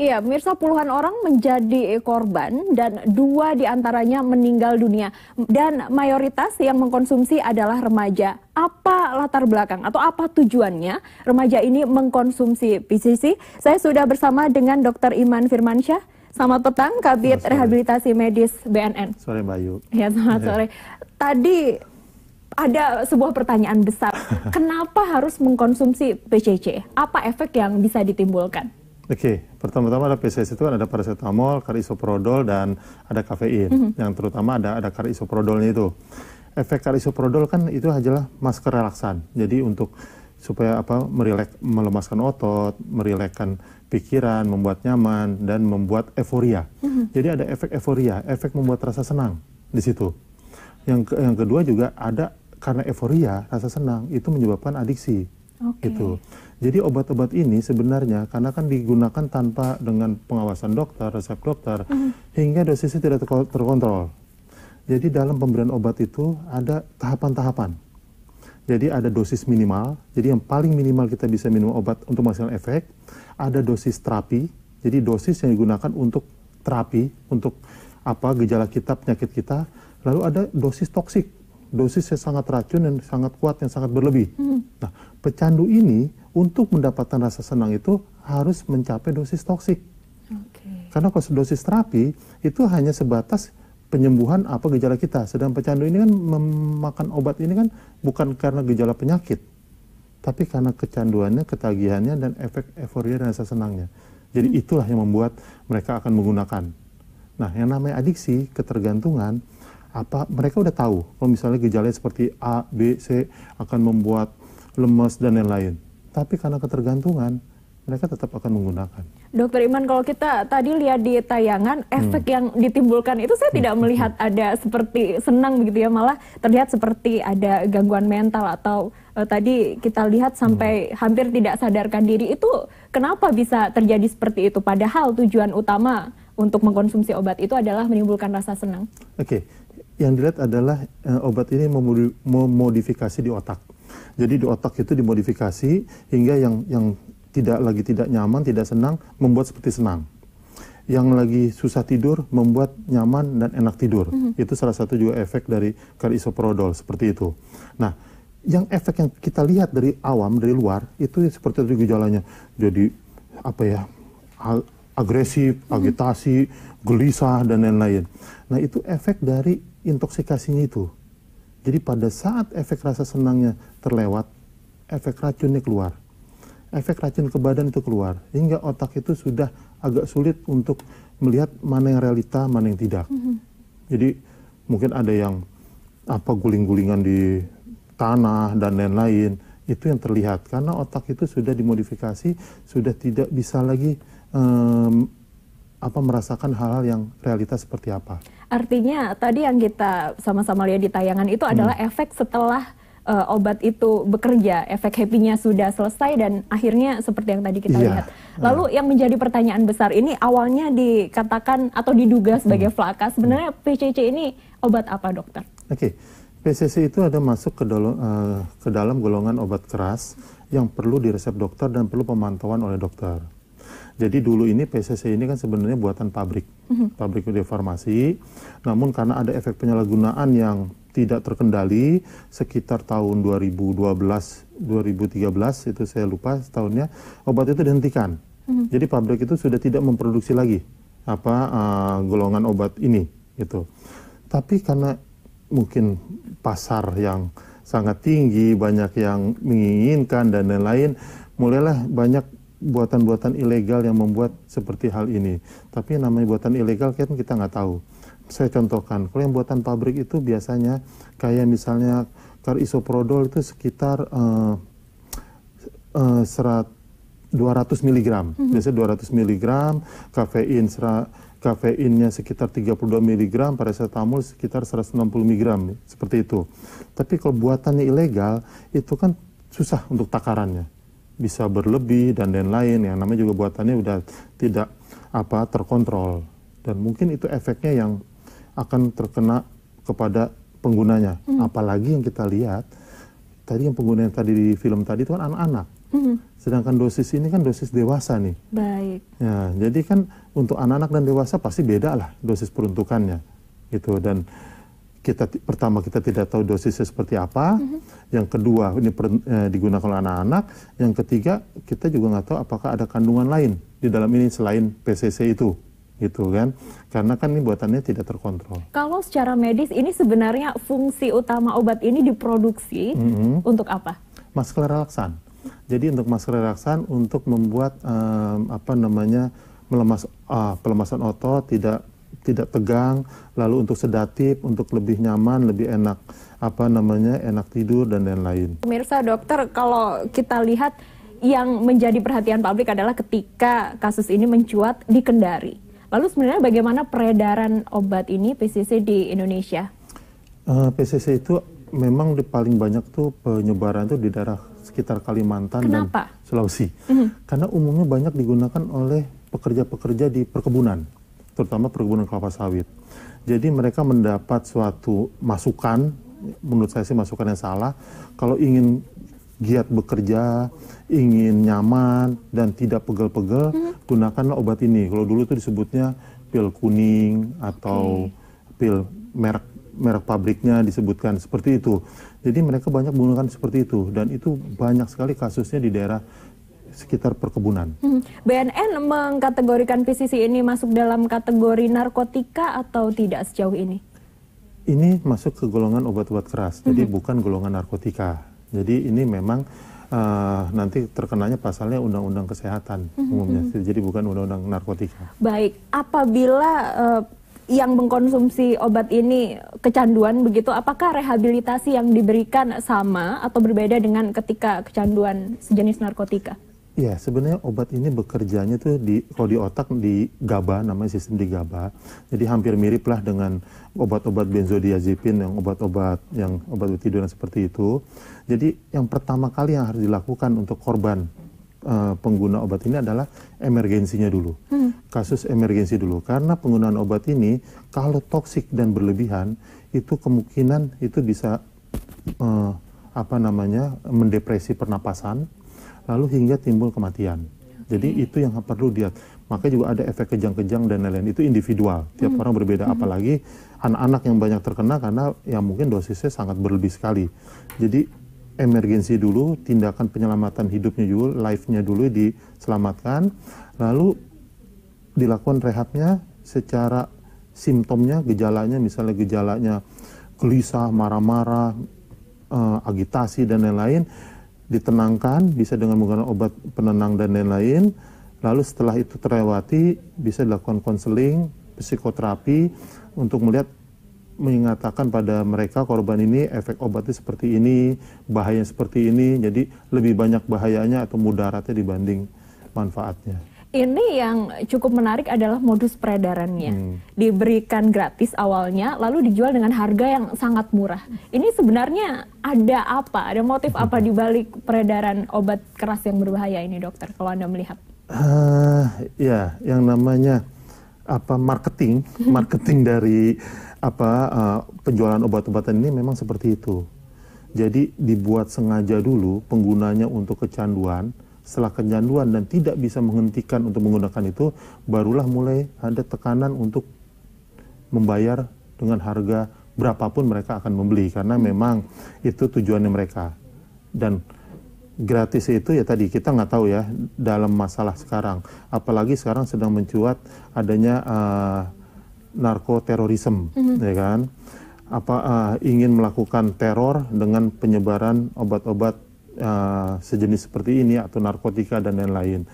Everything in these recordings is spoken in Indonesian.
Iya, pemirsa, puluhan orang menjadi korban dan 2 diantaranya meninggal dunia. Dan mayoritas yang mengkonsumsi adalah remaja. Apa latar belakang atau apa tujuannya remaja ini mengkonsumsi PCC? Saya sudah bersama dengan Dr. Iman Firmansyah. Selamat petang, Kabid Rehabilitasi Medis BNN. Sore Mbak Ayu. Ya, selamat sore. Tadi ada sebuah pertanyaan besar. Kenapa harus mengkonsumsi PCC? Apa efek yang bisa ditimbulkan? Oke, pertama-tama ada PCC itu kan ada paracetamol, karisoprodol, dan ada kafein. Yang terutama ada karisoprodolnya itu. Efek karisoprodol kan itu adalah masker relaksan. Jadi untuk supaya melemaskan otot, merilekskan pikiran, membuat nyaman, dan membuat euforia. Jadi ada efek euforia, efek membuat rasa senang di situ. Yang kedua juga ada karena euforia, rasa senang itu menyebabkan adiksi. Gitu. Jadi obat-obat ini sebenarnya karena kan digunakan tanpa dengan pengawasan dokter, resep dokter, hingga dosisnya tidak terkontrol. Jadi dalam pemberian obat itu ada tahapan-tahapan. Jadi ada dosis minimal, jadi yang paling minimal kita bisa minum obat untuk menghasilkan efek. Ada dosis terapi, jadi dosis yang digunakan untuk terapi, untuk gejala kita, penyakit kita. Lalu ada dosis toksik, dosis yang sangat racun, yang sangat kuat, yang sangat berlebih. Nah, pecandu ini untuk mendapatkan rasa senang itu harus mencapai dosis toksik. Karena kalau dosis terapi itu hanya sebatas penyembuhan gejala kita. Sedang pecandu ini kan memakan obat ini kan bukan karena gejala penyakit, tapi karena kecanduannya, ketagihannya, dan efek euforia dan rasa senangnya. Jadi itulah yang membuat mereka akan menggunakan. Nah, yang namanya adiksi, ketergantungan, mereka udah tahu kalau misalnya gejalanya seperti A, B, C akan membuat lemas dan lain-lain. Tapi karena ketergantungan, mereka tetap akan menggunakan. Dokter Iman, kalau kita tadi lihat di tayangan, efek yang ditimbulkan itu saya tidak melihat ada seperti senang begitu ya, malah terlihat seperti ada gangguan mental atau tadi kita lihat sampai hampir tidak sadarkan diri. Itu kenapa bisa terjadi seperti itu? Padahal tujuan utama untuk mengkonsumsi obat itu adalah menimbulkan rasa senang. Yang dilihat adalah obat ini memodifikasi di otak. Jadi di otak itu dimodifikasi hingga yang tidak nyaman, tidak senang, membuat seperti senang. Yang lagi susah tidur, membuat nyaman dan enak tidur. Itu salah satu juga efek dari karisoprodol, seperti itu. Nah, yang efek yang kita lihat dari awam, dari luar, itu seperti itu gejalanya. Jadi, agresif, agitasi, gelisah, dan lain-lain. Nah, itu efek dari intoksikasinya itu. Jadi pada saat efek rasa senangnya terlewat, efek racunnya keluar. Efek racun ke badan itu keluar. Hingga otak itu sudah agak sulit untuk melihat mana yang realita, mana yang tidak. Jadi mungkin ada yang guling-gulingan di tanah dan lain-lain. Itu yang terlihat. Karena otak itu sudah dimodifikasi, sudah tidak bisa lagi merasakan hal-hal yang realitas seperti apa. Artinya tadi yang kita sama-sama lihat di tayangan itu adalah efek setelah obat itu bekerja, efek happy-nya sudah selesai dan akhirnya seperti yang tadi kita lihat. Lalu yang menjadi pertanyaan besar ini awalnya dikatakan atau diduga sebagai flaka, sebenarnya PCC ini obat apa, dokter? PCC itu ada masuk ke dalam golongan obat keras yang perlu diresep dokter dan perlu pemantauan oleh dokter. Jadi dulu ini PCC ini kan sebenarnya buatan pabrik farmasi. Namun karena ada efek penyalahgunaan yang tidak terkendali sekitar tahun 2012-2013 itu saya lupa tahunnya, obat itu dihentikan. Jadi pabrik itu sudah tidak memproduksi lagi golongan obat ini gitu. Tapi karena mungkin pasar yang sangat tinggi, banyak yang menginginkan dan lain-lain, mulailah banyak buatan-buatan ilegal yang membuat seperti hal ini. Tapi namanya buatan ilegal kan kita nggak tahu. Saya contohkan, kalau yang buatan pabrik itu biasanya kayak misalnya karisoprodol itu sekitar 200 mg. Biasanya 200 mg, kafeinnya sekitar 32 mg, paracetamol sekitar 160 mg, seperti itu. Tapi kalau buatannya ilegal, itu kan susah untuk takarannya. Bisa berlebih dan lain-lain, yang namanya juga buatannya udah tidak terkontrol. Dan mungkin itu efeknya yang akan terkena kepada penggunanya. Apalagi yang kita lihat, tadi yang pengguna yang tadi di film tadi itu kan anak-anak. Sedangkan dosis ini kan dosis dewasa nih. Baik. Ya, jadi kan untuk anak-anak dan dewasa pasti beda lah dosis peruntukannya, gitu. Dan pertama kita tidak tahu dosisnya seperti apa, yang kedua ini digunakan oleh anak-anak, yang ketiga kita juga nggak tahu apakah ada kandungan lain di dalam ini selain PCC itu, gitu kan? Karena kan ini buatannya tidak terkontrol. Kalau secara medis ini sebenarnya fungsi utama obat ini diproduksi untuk apa? Masker relaksan. Jadi untuk masker relaksan untuk membuat pelemasan otot, tidak tegang, lalu untuk sedatif, untuk lebih nyaman, lebih enak enak tidur dan lain-lain. Pemirsa, dokter, kalau kita lihat yang menjadi perhatian publik adalah ketika kasus ini mencuat di Kendari. Lalu sebenarnya bagaimana peredaran obat ini PCC di Indonesia? PCC itu memang paling banyak tuh penyebaran tuh di daerah sekitar Kalimantan. Kenapa? Dan Sulawesi. Karena umumnya banyak digunakan oleh pekerja-pekerja di perkebunan, terutama perkebunan kelapa sawit. Jadi mereka mendapat suatu masukan, menurut saya sih masukan yang salah, kalau ingin giat bekerja, ingin nyaman dan tidak pegel-pegel, gunakanlah obat ini. Kalau dulu itu disebutnya pil kuning atau pil merek pabriknya disebutkan seperti itu. Jadi mereka banyak menggunakan seperti itu, dan itu banyak sekali kasusnya di daerah sekitar perkebunan. BNN mengkategorikan PCC ini masuk dalam kategori narkotika atau tidak sejauh ini? Ini masuk ke golongan obat-obat keras, jadi bukan golongan narkotika. Jadi ini memang nanti terkenanya pasalnya Undang-Undang Kesehatan umumnya, jadi bukan Undang-Undang Narkotika. Baik, apabila yang mengkonsumsi obat ini kecanduan begitu, apakah rehabilitasi yang diberikan sama atau berbeda dengan ketika kecanduan sejenis narkotika? Iya, sebenarnya obat ini bekerjanya tuh kalau di otak di GABA, namanya sistem di GABA. Jadi hampir mirip lah dengan obat-obat benzodiazepin, obat tiduran seperti itu. Jadi yang pertama kali yang harus dilakukan untuk korban pengguna obat ini adalah emergensinya dulu. Kasus emergensi dulu, karena penggunaan obat ini kalau toksik dan berlebihan itu kemungkinan itu bisa mendepresi pernapasan, lalu hingga timbul kematian. Jadi itu yang perlu lihat. Makanya juga ada efek kejang-kejang dan lain-lain. Itu individual, tiap orang berbeda. Apalagi anak-anak yang banyak terkena karena yang mungkin dosisnya sangat berlebih sekali. Jadi emergensi dulu, tindakan penyelamatan hidupnya dulu, life-nya dulu diselamatkan, lalu dilakukan rehabnya secara simptomnya, gejalanya, misalnya gejalanya gelisah, marah-marah, agitasi dan lain-lain, ditenangkan, bisa dengan menggunakan obat penenang dan lain-lain. Lalu setelah itu terlewati, bisa dilakukan konseling, psikoterapi untuk mengatakan pada mereka korban ini efek obatnya seperti ini, bahayanya seperti ini, jadi lebih banyak bahayanya atau mudaratnya dibanding manfaatnya. Ini yang cukup menarik adalah modus peredarannya. Diberikan gratis awalnya, lalu dijual dengan harga yang sangat murah. Ini sebenarnya ada apa? Ada motif apa di balik peredaran obat keras yang berbahaya ini, dokter, kalau Anda melihat? Ya, yang namanya marketing dari penjualan obat-obatan ini memang seperti itu. Jadi dibuat sengaja dulu penggunanya untuk kecanduan. Setelah kecanduan dan tidak bisa menghentikan untuk menggunakan itu, barulah mulai ada tekanan untuk membayar dengan harga berapapun mereka akan membeli, karena memang itu tujuannya mereka. Dan gratis itu ya tadi kita nggak tahu ya dalam masalah sekarang, apalagi sekarang sedang mencuat adanya narkoterorisme, ya kan? Ingin melakukan teror dengan penyebaran obat-obat sejenis seperti ini atau narkotika dan lain-lain.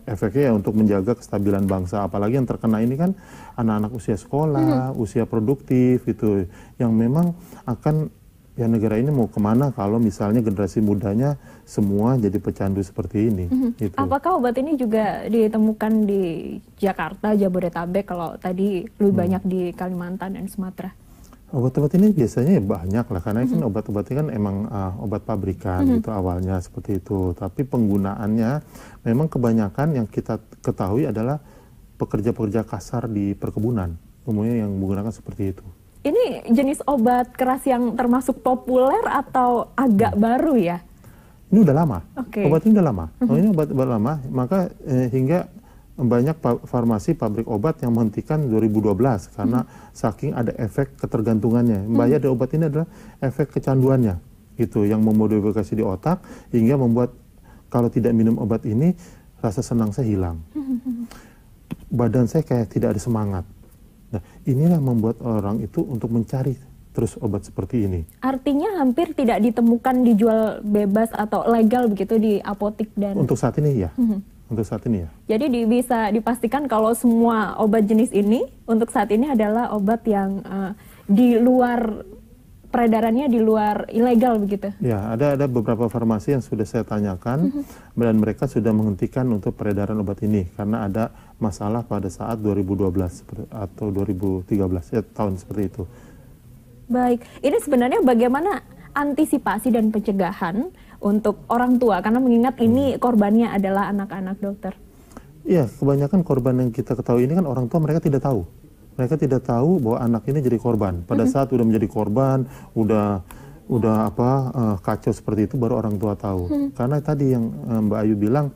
Efeknya ya untuk menjaga kestabilan bangsa, apalagi yang terkena ini kan anak-anak usia sekolah, usia produktif itu, yang memang akan ya negara ini mau kemana kalau misalnya generasi mudanya semua jadi pecandu seperti ini. Gitu. Apakah obat ini juga ditemukan di Jakarta, Jabodetabek, kalau tadi lebih banyak di Kalimantan dan Sumatera? Obat-obat ini biasanya ya banyak lah, karena kan obat-obat ini kan emang obat pabrikan gitu awalnya seperti itu. Tapi penggunaannya memang kebanyakan yang kita ketahui adalah pekerja-pekerja kasar di perkebunan, umumnya yang menggunakan seperti itu. Ini jenis obat keras yang termasuk populer atau agak baru ya? Ini udah lama, Okay. obat ini udah lama. Ini obat lama, maka hingga banyak farmasi pabrik obat yang menghentikan 2012 karena saking ada efek ketergantungannya. Bahaya dari obat ini adalah efek kecanduannya, gitu, yang memodifikasi di otak hingga membuat kalau tidak minum obat ini rasa senang saya hilang, badan saya kayak tidak ada semangat. Nah, inilah membuat orang itu untuk mencari terus obat seperti ini. Artinya hampir tidak ditemukan dijual bebas atau legal begitu di apotik dan... Untuk saat ini ya, untuk saat ini ya. Jadi bisa dipastikan kalau semua obat jenis ini untuk saat ini adalah obat yang di luar peredarannya, di luar ilegal begitu? Ya, ada beberapa farmasi yang sudah saya tanyakan dan mereka sudah menghentikan untuk peredaran obat ini karena ada masalah pada saat 2012 atau 2013 ya, tahun seperti itu. Baik, ini sebenarnya bagaimana antisipasi dan pencegahan untuk orang tua, karena mengingat ini korbannya adalah anak-anak, dokter? Iya, kebanyakan korban yang kita ketahui ini kan orang tua mereka tidak tahu. Mereka tidak tahu bahwa anak ini jadi korban. Pada saat udah menjadi korban, udah kacau seperti itu baru orang tua tahu. Karena tadi yang Mbak Ayu bilang,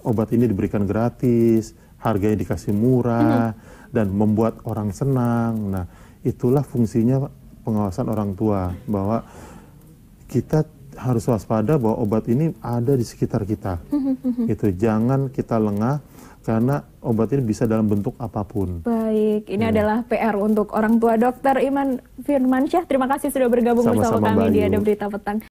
obat ini diberikan gratis, harganya dikasih murah, dan membuat orang senang. Nah, itulah fungsinya pengawasan orang tua, bahwa kita harus waspada bahwa obat ini ada di sekitar kita. Itu jangan kita lengah karena obat ini bisa dalam bentuk apapun. Baik, ini adalah PR untuk orang tua. Dr. Iman Firmansyah, terima kasih sudah bergabung bersama kami di Ada Berita Petang.